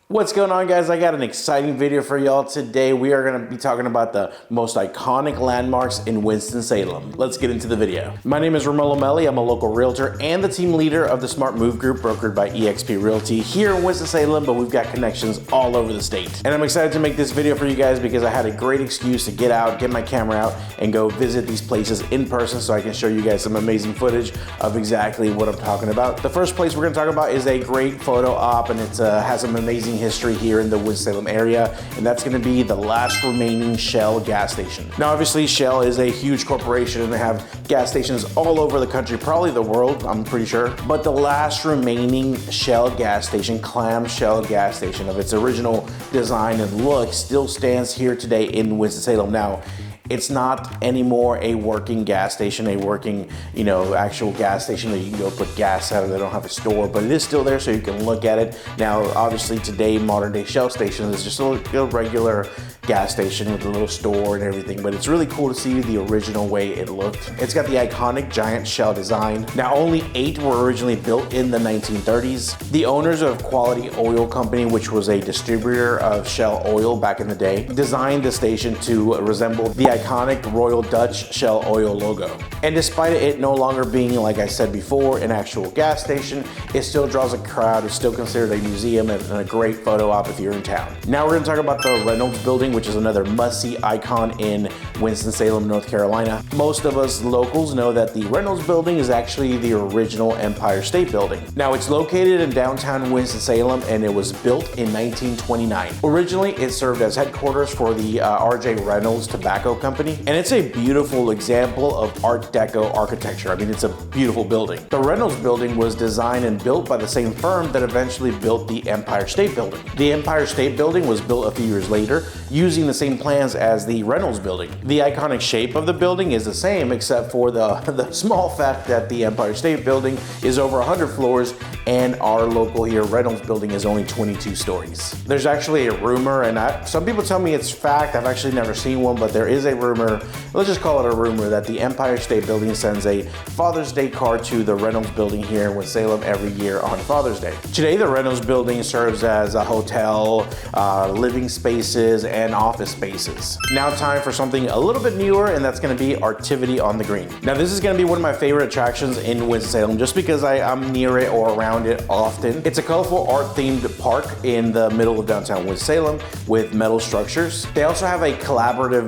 What's going on, guys? I got an exciting video for y'all today. We are going to be talking about the most iconic landmarks in Winston-Salem. Let's get into the video. My name is Ramon Lomeli. I'm a local realtor and the team leader of the Smart Move Group brokered by eXp Realty here in Winston-Salem, but we've got connections all over the state. And I'm excited to make this video for you guys because I had a great excuse to get out, get my camera out, and go visit these places in person so I can show you guys some amazing footage of exactly what I'm talking about. The first place we're going to talk about is a great photo op, and it has some amazing history here in the Winston-Salem area, and that's going to be the last remaining Shell gas station. Now, obviously, Shell is a huge corporation and they have gas stations all over the country, probably the world, I'm pretty sure. But the last remaining Shell gas station, clamshell gas station of its original design and look, still stands here today in Winston-Salem. Now, it's not anymore a working gas station, a working, actual gas station that you can go put gas out of. They don't have a store, but it is still there so you can look at it. Now, obviously today, modern day Shell station is just a regular gas station with a little store and everything, but it's really cool to see the original way it looked. It's got the iconic giant Shell design. Now, only 8 were originally built in the 1930s. The owners of Quality Oil Company, which was a distributor of Shell oil back in the day, designed the station to resemble the iconic Royal Dutch Shell oil logo. And despite it no longer being, like I said before, an actual gas station, it still draws a crowd. It's still considered a museum and a great photo op if you're in town. Now we're going to talk about the Reynolds Building, which is another must-see icon in Winston-Salem, North Carolina. Most of us locals know that the Reynolds Building is actually the original Empire State Building. Now, it's located in downtown Winston-Salem and it was built in 1929. Originally, it served as headquarters for the R.J. Reynolds Tobacco Company, and it's a beautiful example of Art Deco architecture. I mean, it's a beautiful building. The Reynolds Building was designed and built by the same firm that eventually built the Empire State Building. The Empire State Building was built a few years later using the same plans as the Reynolds Building. The iconic shape of the building is the same, except for the small fact that the Empire State Building is over 100 floors and our local here Reynolds Building is only 22 stories. There's actually a rumor, and some people tell me it's fact, I've actually never seen one, but there is a rumor, let's just call it a rumor, that the Empire State Building sends a Father's Day card to the Reynolds Building here in Winston-Salem every year on Father's Day. Today, the Reynolds Building serves as a hotel, living spaces, and office spaces. Now time for something a little bit newer, and that's going to be Artivity on the Green. Now, this is going to be one of my favorite attractions in Winston-Salem just because I'm near it or around it often. It's a colorful art-themed park in the middle of downtown Winston-Salem with metal structures. They also have a collaborative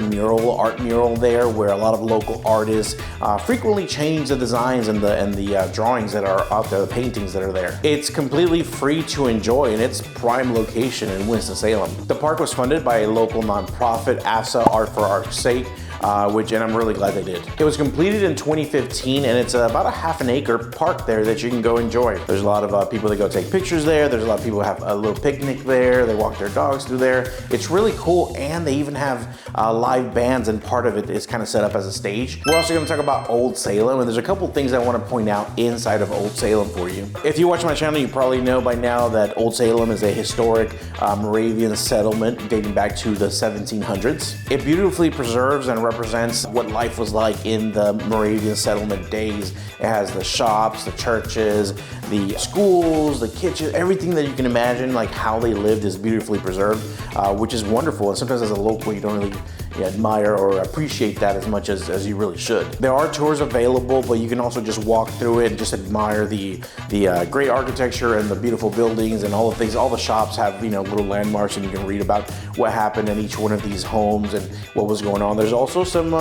art mural there where a lot of local artists frequently change the designs and the drawings that are out there, the paintings that are there. It's completely free to enjoy in its prime location in Winston-Salem. The park was funded by a local nonprofit, AFSA, Art for Art's Sake, and I'm really glad they did. It was completed in 2015, and it's about a half an acre park there that you can go enjoy. There's a lot of people that go take pictures there. There's a lot of people who have a little picnic there. They walk their dogs through there. It's really cool, and they even have live bands, and part of it is kind of set up as a stage. We're also going to talk about Old Salem, and there's a couple things I want to point out inside of Old Salem for you. If you watch my channel, you probably know by now that Old Salem is a historic Moravian settlement dating back to the 1700s. It beautifully preserves and represents what life was like in the Moravian settlement days. It has the shops, the churches, the schools, the kitchen, everything that you can imagine, like how they lived is beautifully preserved, which is wonderful. And sometimes as a local, you don't really admire or appreciate that as much as you really should. There are tours available, but you can also just walk through it and just admire the great architecture and the beautiful buildings and all the things. All the shops have little landmarks, and you can read about what happened in each one of these homes and what was going on. There's also some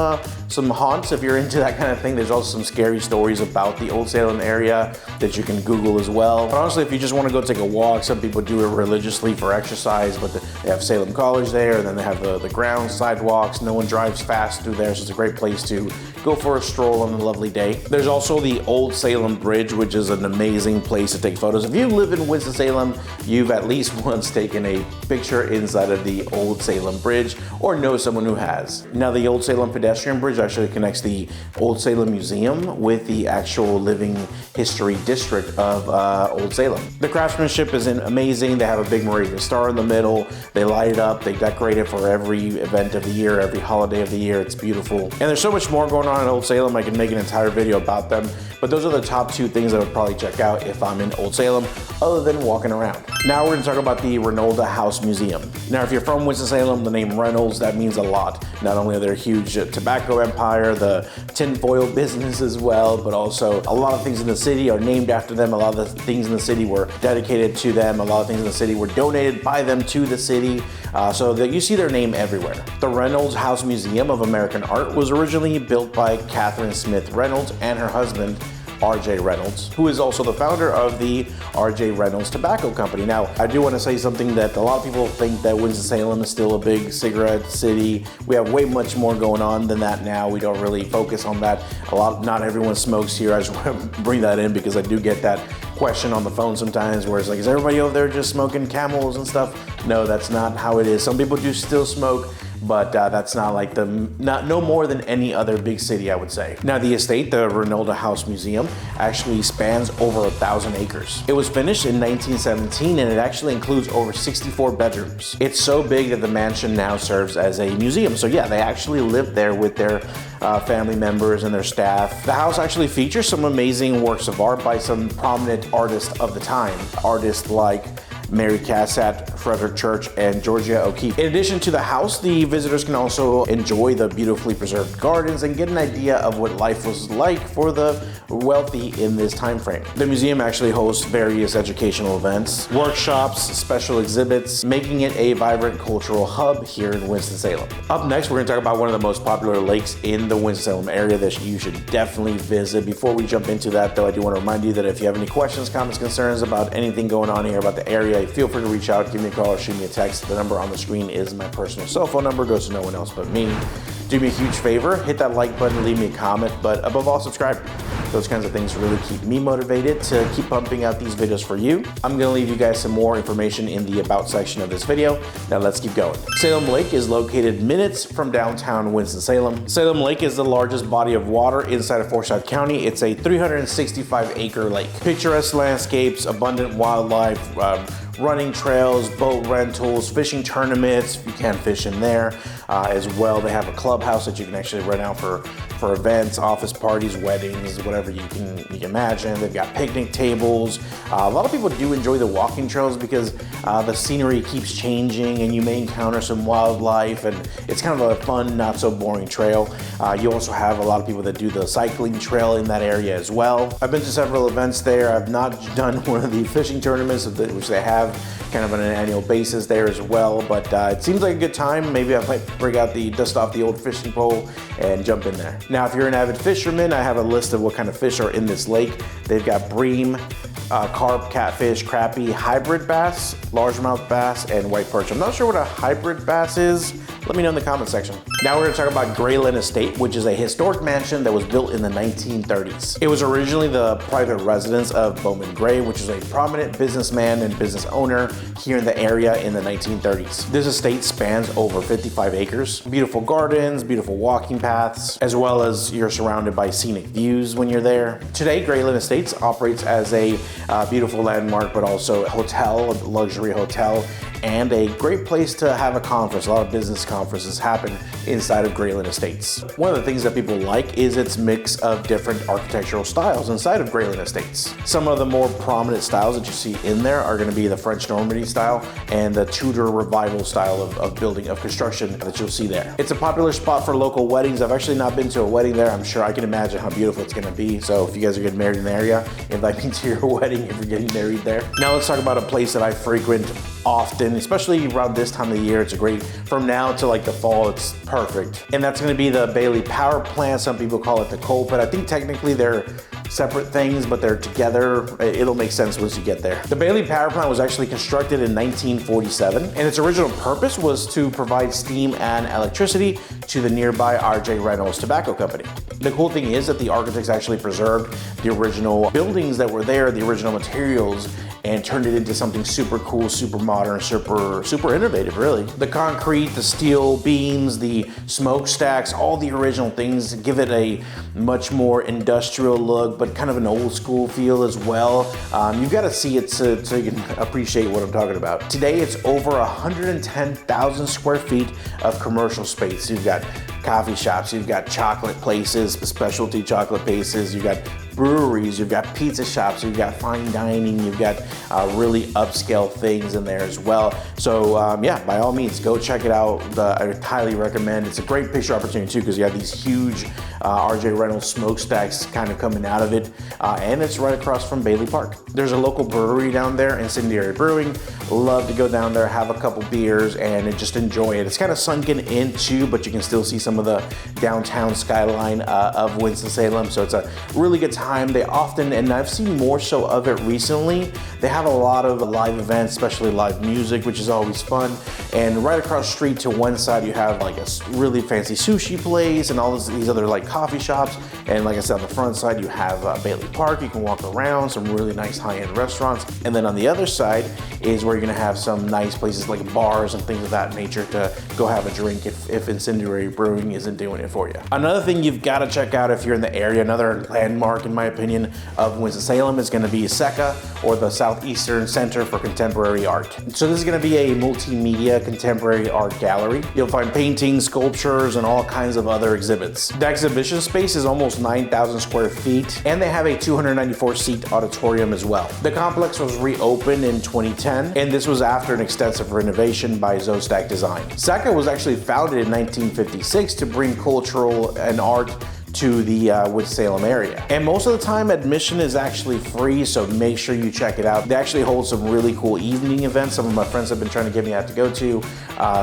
haunts if you're into that kind of thing. There's also some scary stories about the Old Salem area that you can Google as well. But honestly, if you just want to go take a walk, some people do it religiously for exercise, but they have Salem College there, and then they have the ground sidewalks. No one drives fast through there, so it's a great place to go for a stroll on a lovely day. There's also the Old Salem Bridge, which is an amazing place to take photos. If you live in Winston-Salem, you've at least once taken a picture inside of the Old Salem Bridge or know someone who has. Now, the Old Salem Pedestrian Bridge actually connects the Old Salem Museum with the actual living history district of Old Salem. The craftsmanship is amazing. They have a big Moravian star in the middle. They light it up. They decorate it for every event of the year here every holiday of the year. It's beautiful. And there's so much more going on in Old Salem. I can make an entire video about them, but those are the top 2 things I would probably check out if I'm in Old Salem, other than walking around. Now we're gonna talk about the Reynolda House Museum. Now, if you're from Winston-Salem, the name Reynolds, that means a lot. Not only are they a huge tobacco empire, the tinfoil business as well, but also a lot of things in the city are named after them. A lot of the things in the city were dedicated to them. A lot of things in the city were donated by them to the city. So that you see their name everywhere. The Reynolds House Museum of American Art was originally built by Catherine Smith Reynolds and her husband, R.J. Reynolds, who is also the founder of the R.J. Reynolds Tobacco Company. Now, I do want to say something that a lot of people think that Winston-Salem is still a big cigarette city. We have way much more going on than that now. We don't really focus on that. Not everyone smokes here. I just want to bring that in because I do get that question on the phone sometimes where it's like, is everybody over there just smoking Camels and stuff? No, that's not how it is. Some people do still smoke, but that's not like no more than any other big city, I would say. Now, the estate, the Reynolda House Museum, actually spans over 1,000 acres. It was finished in 1917, and it actually includes over 64 bedrooms. It's so big that the mansion now serves as a museum. So yeah, they actually live there with their family members and their staff. The house actually features some amazing works of art by some prominent artists of the time. Artists like Mary Cassatt, Frederick Church, and Georgia O'Keeffe. In addition to the house, the visitors can also enjoy the beautifully preserved gardens and get an idea of what life was like for the wealthy in this time frame. The museum actually hosts various educational events, workshops, special exhibits, making it a vibrant cultural hub here in Winston-Salem. Up next, we're going to talk about one of the most popular lakes in the Winston-Salem area that you should definitely visit. Before we jump into that, though, I do want to remind you that if you have any questions, comments, concerns about anything going on here about the area, feel free to reach out, give me a call, or shoot me a text. The number on the screen is my personal cell phone number, goes to no one else but me. Do me a huge favor, hit that like button, leave me a comment, but above all, subscribe. Those kinds of things really keep me motivated to keep pumping out these videos for you. I'm gonna leave you guys some more information in the about section of this video. Now let's keep going. Salem Lake is located minutes from downtown Winston-Salem. Salem Lake is the largest body of water inside of Forsyth County. It's a 365-acre lake. Picturesque landscapes, abundant wildlife, running trails, boat rentals, fishing tournaments. You can fish in there as well. They have a clubhouse that you can actually rent out for events, office parties, weddings, whatever you can imagine. They've got picnic tables. A lot of people do enjoy the walking trails because the scenery keeps changing and you may encounter some wildlife, and it's kind of a fun, not so boring trail. You also have a lot of people that do the cycling trail in that area as well. I've been to several events there. I've not done one of the fishing tournaments, which they have kind of on an annual basis there as well, but it seems like a good time. Maybe I might dust off the old fishing pole and jump in there. Now, if you're an avid fisherman, I have a list of what kind of fish are in this lake. They've got bream, carp, catfish, crappie, hybrid bass, largemouth bass, and white perch. I'm not sure what a hybrid bass is. Let me know in the comment section. Now we're gonna talk about Grayland Estate, which is a historic mansion that was built in the 1930s. It was originally the private residence of Bowman Gray, which is a prominent businessman and business owner here in the area in the 1930s. This estate spans over 55 acres, beautiful gardens, beautiful walking paths, as well as you're surrounded by scenic views when you're there. Today, Grayland Estates operates as a beautiful landmark, but also a hotel, a luxury hotel, and a great place to have a conference. A lot of business conferences happen inside of Grayland Estates. One of the things that people like is its mix of different architectural styles inside of Grayland Estates. Some of the more prominent styles that you see in there are going to be the French Normandy style and the Tudor Revival style of building, of construction that you'll see there. It's a popular spot for local weddings. I've actually not been to a wedding there. I'm sure I can imagine how beautiful it's going to be. So if you guys are getting married in the area, invite me to your wedding if you're getting married there. Now let's talk about a place that I frequent often, especially around this time of the year. It's a great, from now to like the fall, it's perfect. And that's going to be the Bailey Power Plant. Some people call it the coal pit. I think technically they're separate things, but they're together. It'll make sense once you get there. The Bailey Power Plant was actually constructed in 1947, and its original purpose was to provide steam and electricity to the nearby R.J. Reynolds Tobacco Company. The cool thing is that the architects actually preserved the original buildings that were there, the original materials, and turned it into something super cool, super modern, super innovative, really. The concrete, the steel beams, the smokestacks, all the original things give it a much more industrial look, but kind of an old school feel as well. You've got to see it so you can appreciate what I'm talking about. Today, it's over 110,000 square feet of commercial space. You've got coffee shops, you've got chocolate places, specialty chocolate places, you've got breweries, you've got pizza shops, you've got fine dining, you've got really upscale things in there as well. So yeah, by all means, go check it out. I highly recommend. It's a great picture opportunity too, because you have these huge RJ Reynolds smokestacks kind of coming out of it, and it's right across from Bailey Park. There's a local brewery down there, Incendiary Brewing. Love to go down there, have a couple beers, and just enjoy it. It's kind of sunken into, but you can still see some of the downtown skyline of Winston-Salem, so it's a really good time. They often, and I've seen more so of it recently, they have a lot of live events, especially live music, which is always fun. And right across the street to one side, you have like a really fancy sushi place and all these other like coffee shops. And like I said, on the front side, you have Bailey Park. You can walk around, some really nice high-end restaurants. And then on the other side is where you're gonna have some nice places like bars and things of that nature to go have a drink if Incendiary Brewing isn't doing it for you. Another thing you've got to check out if you're in the area, another landmark in my opinion of Winston-Salem, is going to be SECA, or the Southeastern Center for Contemporary Art. So this is going to be a multimedia contemporary art gallery. You'll find paintings, sculptures, and all kinds of other exhibits. The exhibition space is almost 9,000 square feet, and they have a 294-seat auditorium as well. The complex was reopened in 2010, and this was after an extensive renovation by Zostack Design. SECA was actually founded in 1956 to bring cultural and art to the Winston-Salem area. And most of the time, admission is actually free, so make sure you check it out. They actually hold some really cool evening events. Some of my friends have been trying to get me out to go to,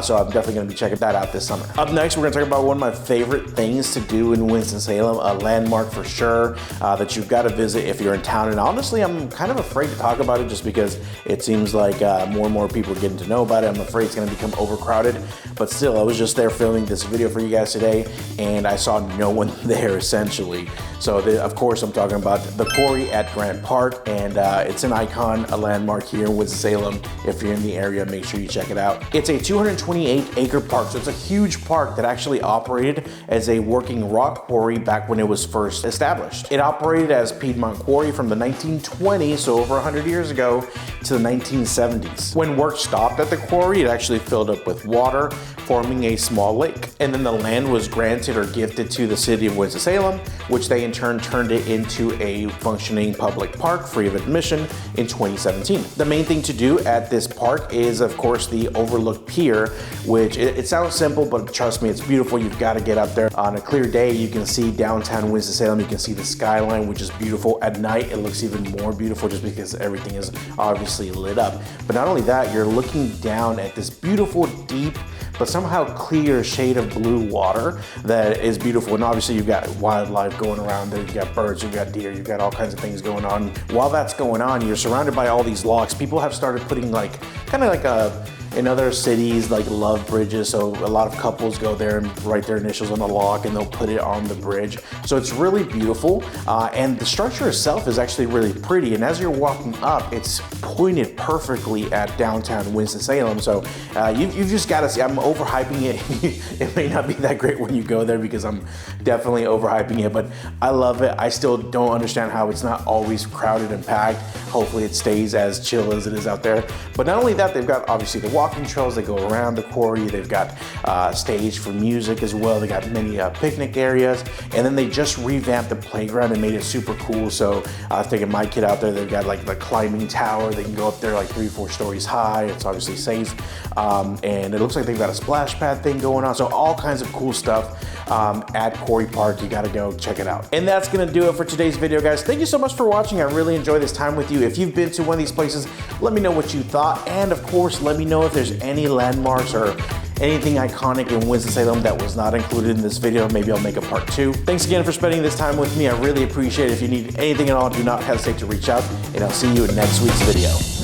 so I'm definitely gonna be checking that out this summer. Up next, we're gonna talk about one of my favorite things to do in Winston-Salem, a landmark for sure, that you've gotta visit if you're in town. And honestly, I'm kind of afraid to talk about it just because it seems like more and more people are getting to know about it. I'm afraid it's gonna become overcrowded, but still, I was just there filming this video for you guys today, and I saw no one there essentially. So of course I'm talking about the quarry at Grant Park, and it's an icon, a landmark here in Winston-Salem. If you're in the area, make sure you check it out. It's a 228-acre park, so it's a huge park that actually operated as a working rock quarry back when it was first established. It operated as Piedmont Quarry from the 1920s, so over 100 years ago, to the 1970s. When work stopped at the quarry, it actually filled up with water, forming a small lake. And then the land was granted or gifted to the city of Winston-Salem, which they in turn turned it into a functioning public park free of admission in 2017. The main thing to do at this park is, of course, the Overlook Pier, which it sounds simple, but trust me, it's beautiful. You've got to get up there. On a clear day, you can see downtown Winston-Salem. You can see the skyline, which is beautiful. At night, it looks even more beautiful just because everything is obviously lit up. But not only that, you're looking down at this beautiful, deep, but somehow clear shade of blue water that is beautiful. And obviously you've got wildlife going around there, you've got birds, you've got deer, you've got all kinds of things going on. While that's going on, you're surrounded by all these locks. People have started putting like, kind of like in other cities, like love bridges. So a lot of couples go there and write their initials on the lock and they'll put it on the bridge. So it's really beautiful. And the structure itself is actually really pretty. And as you're walking up, it's pointed perfectly at downtown Winston-Salem. So you've just got to see. I'm overhyping it. It may not be that great when you go there because I'm definitely overhyping it, but I love it. I still don't understand how it's not always crowded and packed. Hopefully it stays as chill as it is out there. But not only that, they've got obviously the walking trails that go around the quarry. They've got stage for music as well. They got many picnic areas, and then they just revamped the playground and made it super cool. So taking my kid out there, they've got like the climbing tower. They can go up there like 3-4 stories high. It's obviously safe, and it looks like they've got a splash pad thing going on. So all kinds of cool stuff at Quarry Park. You got to go check it out. And that's gonna do it for today's video, guys. Thank you so much for watching. I really enjoyed this time with you. If you've been to one of these places, let me know what you thought, and of course, let me know if there's any landmarks or anything iconic in Winston-Salem that was not included in this video. Maybe I'll make a part 2. Thanks again for spending this time with me. I really appreciate it. If you need anything at all, do not hesitate to reach out, and I'll see you in next week's video.